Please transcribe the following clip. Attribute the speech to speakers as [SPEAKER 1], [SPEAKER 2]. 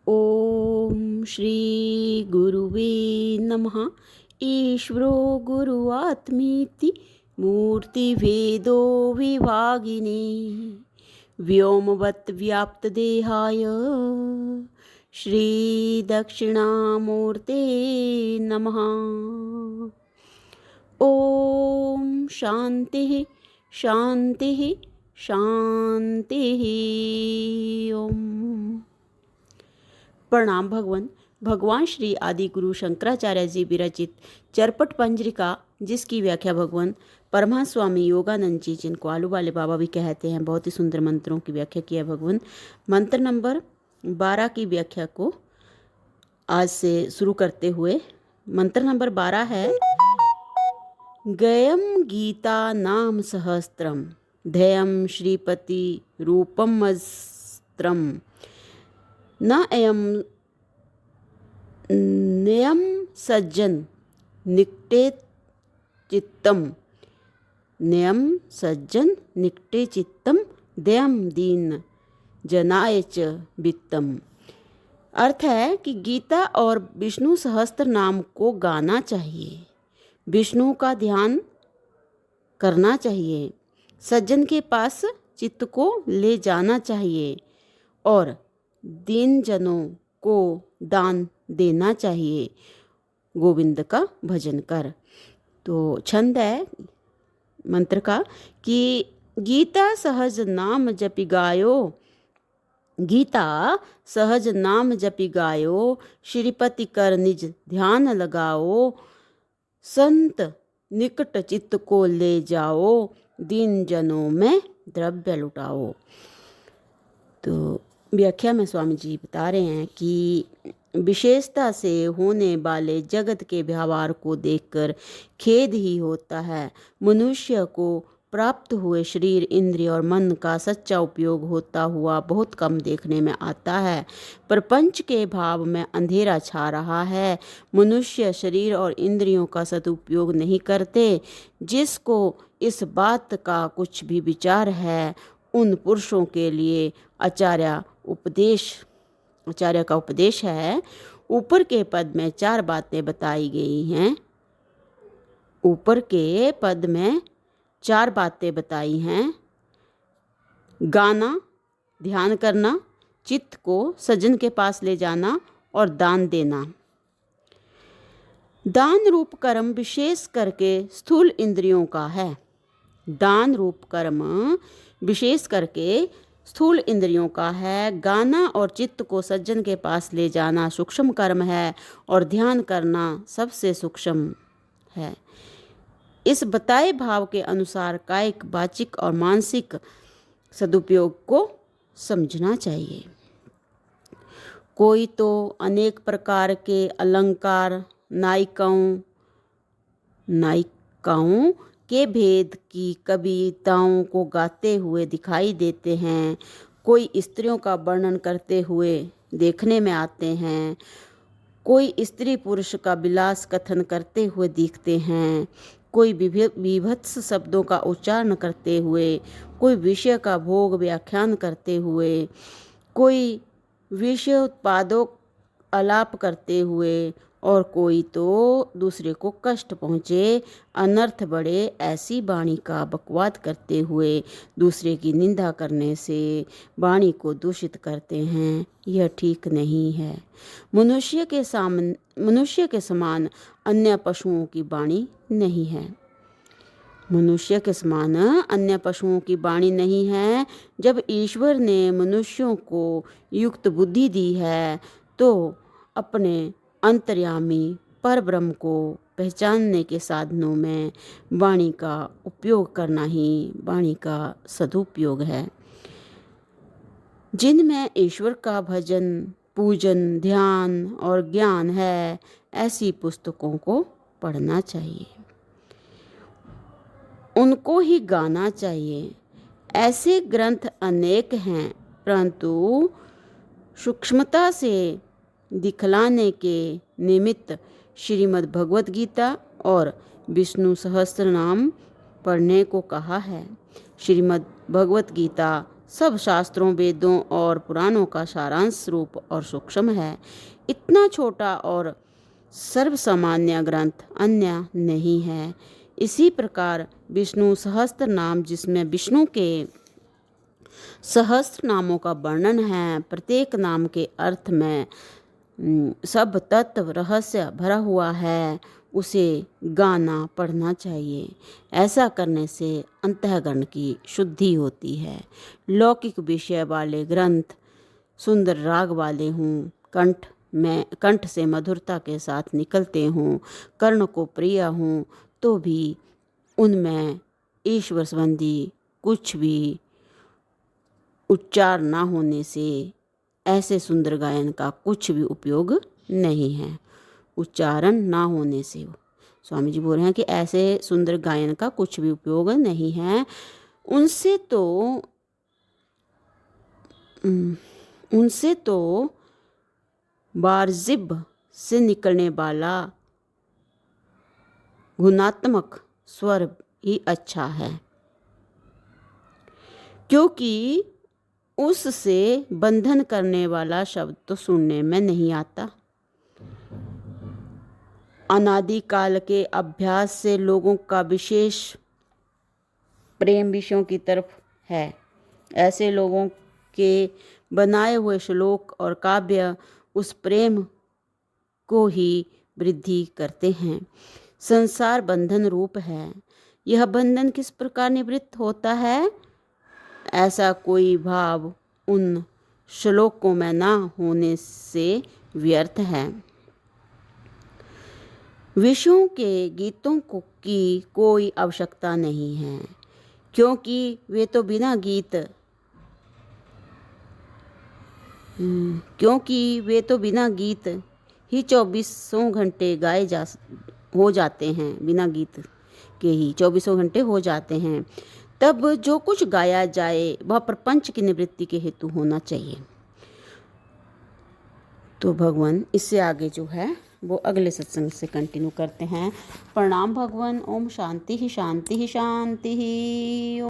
[SPEAKER 1] ओम श्री गुरुवे नमः। ईश्वरो गुरुआत्मीति मूर्तिभेदो विभागिने व्योमवत् व्याप्तदेहाय श्री दक्षिणामूर्ते नमः। ओम शांति शांति शांति। ओम। प्रणाम भगवान। भगवान श्री आदि गुरु शंकराचार्य जी विरचित चरपट पंजरिका, जिसकी व्याख्या भगवान परमहंस स्वामी योगानंद जी, जिनको आलू वाले बाबा भी कहते हैं, बहुत ही सुंदर मंत्रों की व्याख्या किया भगवान। मंत्र नंबर 12 की व्याख्या को आज से शुरू करते हुए मंत्र नंबर 12 है। गयम गीता नाम सहस्त्रम ध्येयम श्रीपति रूपमस्त्रम न एयम नयम सज्जन निकटे चित्तम नयम सज्जन निकटे चित्तम दयम दीन जनाय च वित्तम। अर्थ है कि गीता और विष्णु सहस्त्र नाम को गाना चाहिए, विष्णु का ध्यान करना चाहिए, सज्जन के पास चित्त को ले जाना चाहिए और दीन जनों को दान देना चाहिए। गोविंद का भजन कर। तो छंद है मंत्र का कि गीता सहज नाम जपि गायो, गीता सहज नाम जपि गायो, श्रीपति कर निज ध्यान लगाओ, संत निकट चित्त को ले जाओ, दीन जनों में द्रव्य लुटाओ। तो व्याख्या में स्वामी जी बता रहे हैं कि विशेषता से होने वाले जगत के व्यवहार को देखकर खेद ही होता है। मनुष्य को प्राप्त हुए शरीर, इंद्रिय और मन का सच्चा उपयोग होता हुआ बहुत कम देखने में आता है। प्रपंच के भाव में अंधेरा छा रहा है। मनुष्य शरीर और इंद्रियों का सदुपयोग नहीं करते। जिसको इस बात का कुछ भी विचार है, उन पुरुषों के लिए आचार्य का उपदेश है। ऊपर के पद में 4 बातें बताई गई हैं। ऊपर के पद में 4 बातें बताई हैं। गाना, ध्यान करना, चित्त को सज्जन के पास ले जाना और दान देना। दान रूप कर्म विशेष करके स्थूल इंद्रियों का है। दान रूप कर्म विशेष करके स्थूल इंद्रियों का है। गाना और चित्त को सज्जन के पास ले जाना सूक्ष्म कर्म है और ध्यान करना सबसे सूक्ष्म है। इस बताए भाव के अनुसार कायिक, वाचिक और मानसिक सदुपयोग को समझना चाहिए। कोई तो अनेक प्रकार के अलंकार नायिकाओं के भेद की कविताओं को गाते हुए दिखाई देते हैं। कोई स्त्रियों का वर्णन करते हुए देखने में आते हैं। कोई स्त्री पुरुष का विलास कथन करते हुए दिखते हैं। कोई विभत्स शब्दों का उच्चारण करते हुए, कोई विषय का भोग व्याख्यान करते हुए, कोई विषय उत्पादों आलाप करते हुए और कोई तो दूसरे को कष्ट पहुँचे, अनर्थ बढ़े ऐसी वाणी का बकवाद करते हुए दूसरे की निंदा करने से वाणी को दूषित करते हैं। यह ठीक नहीं है। मनुष्य के समान अन्य पशुओं की वाणी नहीं है। मनुष्य के समान अन्य पशुओं की वाणी नहीं है। जब ईश्वर ने मनुष्यों को युक्त बुद्धि दी है तो अपने अंतर्यामी पर ब्रह्म को पहचानने के साधनों में वाणी का उपयोग करना ही वाणी का सदुपयोग है। जिनमें ईश्वर का भजन, पूजन, ध्यान और ज्ञान है, ऐसी पुस्तकों को पढ़ना चाहिए, उनको ही गाना चाहिए। ऐसे ग्रंथ अनेक हैं, परंतु सूक्ष्मता से दिखलाने के निमित्त श्रीमद् भगवत गीता और विष्णु सहस्त्र नाम पढ़ने को कहा है। श्रीमद् भगवत गीता सब शास्त्रों, वेदों और पुराणों का सारांश रूप और सूक्ष्म है। इतना छोटा और सर्वसामान्य ग्रंथ अन्य नहीं है। इसी प्रकार विष्णु सहस्त्र नाम, जिसमें विष्णु के सहस्त्र नामों का वर्णन है, प्रत्येक नाम के अर्थ में सब तत्व रहस्य भरा हुआ है, उसे गाना पढ़ना चाहिए। ऐसा करने से अंतःकरण की शुद्धि होती है। लौकिक विषय वाले ग्रंथ सुंदर राग वाले हों, कंठ से मधुरता के साथ निकलते हों, कर्ण को प्रिय हों, तो भी उनमें ईश्वर संबंधी कुछ भी उच्चार ना होने से ऐसे सुंदर गायन का कुछ भी उपयोग नहीं है। उच्चारण ना होने से स्वामी जी बोल रहे हैं कि ऐसे सुंदर गायन का कुछ भी उपयोग नहीं है। उनसे तो वाजिब से निकलने वाला गुणात्मक स्वर ही अच्छा है, क्योंकि उससे बंधन करने वाला शब्द तो सुनने में नहीं आता। अनादिकाल के अभ्यास से लोगों का विशेष प्रेम विषयों की तरफ है। ऐसे लोगों के बनाए हुए श्लोक और काव्य उस प्रेम को ही वृद्धि करते हैं। संसार बंधन रूप है। यह बंधन किस प्रकार निवृत्त होता है? ऐसा कोई भाव उन श्लोकों में ना होने से व्यर्थ है। विषयों के गीतों की कोई आवश्यकता नहीं है, क्योंकि वे तो बिना गीत ही 24 घंटे हो जाते हैं। बिना गीत के ही 24 घंटे हो जाते हैं। तब जो कुछ गाया जाए वह प्रपंच की निवृत्ति के हेतु होना चाहिए। तो भगवान इससे आगे जो है वो अगले सत्संग से कंटिन्यू करते हैं। प्रणाम भगवान। ओम शांति ही शांति ही शांति ही।